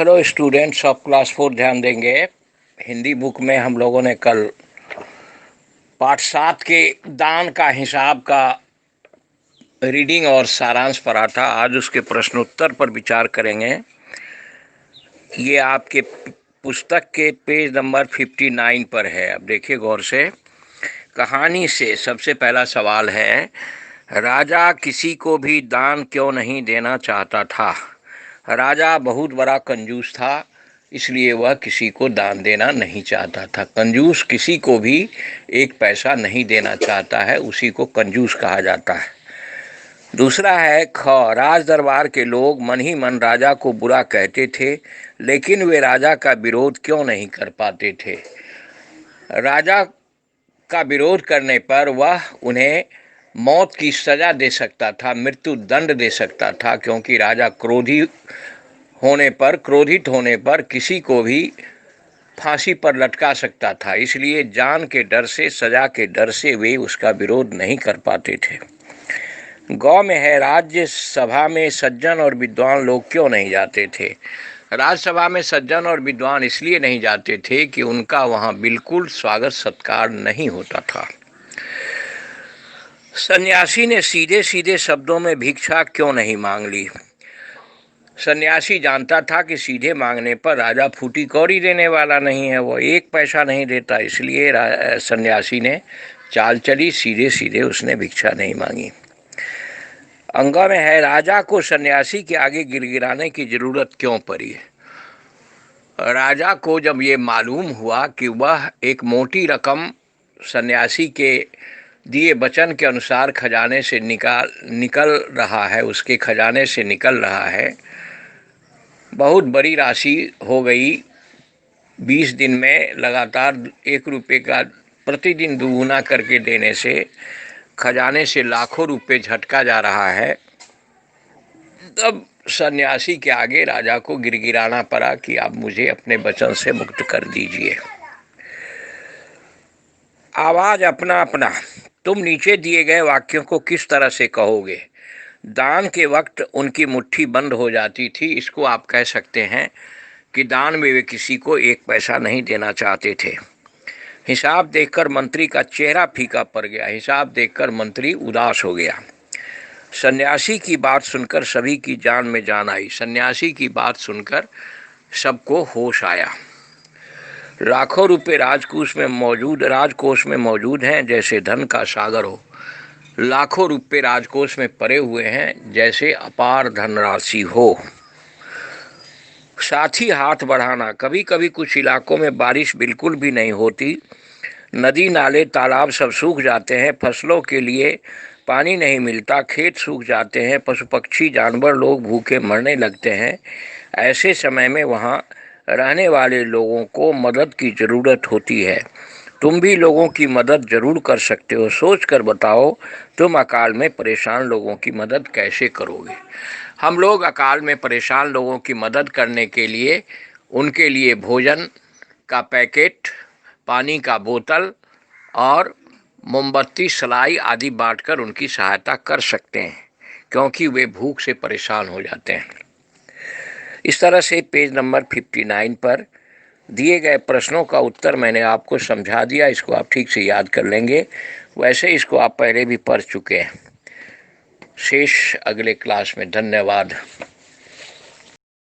Hello students of class 4, ध्यान देंगे। Hindi book में हम लोगों ने कल पाठ 7 के दान का हिसाब का रीडिंग और सारांश पढ़ा था। आज उसके प्रश्नोत्तर पर विचार करेंगे। ये आपके पुस्तक के पेज नंबर 59 पर है। अब देखिए गौर से। कहानी से सबसे पहला सवाल है, राजा किसी को भी दान क्यों नहीं देना चाहता था? राजा बहुत बड़ा कंजूस था, इसलिए वह किसी को दान देना नहीं चाहता था। कंजूस किसी को भी एक पैसा नहीं देना चाहता है, उसी को कंजूस कहा जाता है। दूसरा है ख, राज दरबार के लोग मन ही मन राजा को बुरा कहते थे, लेकिन वे राजा का विरोध क्यों नहीं कर पाते थे? राजा का विरोध करने पर वह उन्हें मौत की सजा दे सकता था, मृत्यु दंड दे सकता था, क्योंकि राजा क्रोधित होने पर किसी को भी फांसी पर लटका सकता था। इसलिए जान के डर से, सजा के डर से वे उसका विरोध नहीं कर पाते थे। गौ में है, राज्य सभा में सज्जन और विद्वान लोग क्यों नहीं जाते थे? राज्यसभा में सज्जन और विद्वान इसलिए नहीं जाते थे कि उनका वहां बिल्कुल स्वागत सत्कार नहीं होता था। सन्यासी ने सीधे सीधे शब्दों में भिक्षा क्यों नहीं मांग ली? सन्यासी जानता था कि सीधे मांगने पर राजा फूटी कौड़ी देने वाला नहीं है, वो एक पैसा नहीं देता। इसलिए सन्यासी ने चाल चली, सीधे सीधे उसने भिक्षा नहीं मांगी। अंगा में है, राजा को सन्यासी के आगे गिड़गिड़ाने की जरूरत क्यों पड़ी? राजा को जब ये मालूम हुआ कि वह एक मोटी रकम सन्यासी के दिए वचन के अनुसार खजाने से निकल रहा है, उसके खजाने से निकल रहा है, बहुत बड़ी राशि हो गई। 20 दिन में लगातार 1 रुपये का प्रतिदिन दुगुना करके देने से खजाने से लाखों रुपए झटका जा रहा है। तब सन्यासी के आगे राजा को गिड़गिड़ाना पड़ा कि आप मुझे अपने वचन से मुक्त कर दीजिए। आवाज अपना अपना। तुम नीचे दिए गए वाक्यों को किस तरह से कहोगे? दान के वक्त उनकी मुट्ठी बंद हो जाती थी, इसको आप कह सकते हैं कि दान में वे किसी को एक पैसा नहीं देना चाहते थे। हिसाब देखकर मंत्री का चेहरा फीका पड़ गया। हिसाब देखकर मंत्री उदास हो गया। सन्यासी की बात सुनकर सभी की जान में जान आई। सन्यासी की बात सुनकर सबको होश आया। लाखों रुपए राजकोष में मौजूद हैं, जैसे धन का सागर हो। लाखों रुपए राजकोष में पड़े हुए हैं, जैसे अपार धनराशि हो। साथ ही हाथ बढ़ाना। कभी कभी कुछ इलाकों में बारिश बिल्कुल भी नहीं होती, नदी नाले तालाब सब सूख जाते हैं, फसलों के लिए पानी नहीं मिलता, खेत सूख जाते हैं, पशु पक्षी जानवर लोग भूखे मरने लगते हैं। ऐसे समय में वहाँ रहने वाले लोगों को मदद की ज़रूरत होती है। तुम भी लोगों की मदद जरूर कर सकते हो। सोच कर बताओ, तुम अकाल में परेशान लोगों की मदद कैसे करोगे? हम लोग अकाल में परेशान लोगों की मदद करने के लिए उनके लिए भोजन का पैकेट, पानी का बोतल और मोमबत्ती, सलाई आदि बांटकर उनकी सहायता कर सकते हैं, क्योंकि वे भूख से परेशान हो जाते हैं। इस तरह से पेज नंबर 59 पर दिए गए प्रश्नों का उत्तर मैंने आपको समझा दिया। इसको आप ठीक से याद कर लेंगे। वैसे इसको आप पहले भी पढ़ चुके हैं। शेष अगले क्लास में। धन्यवाद।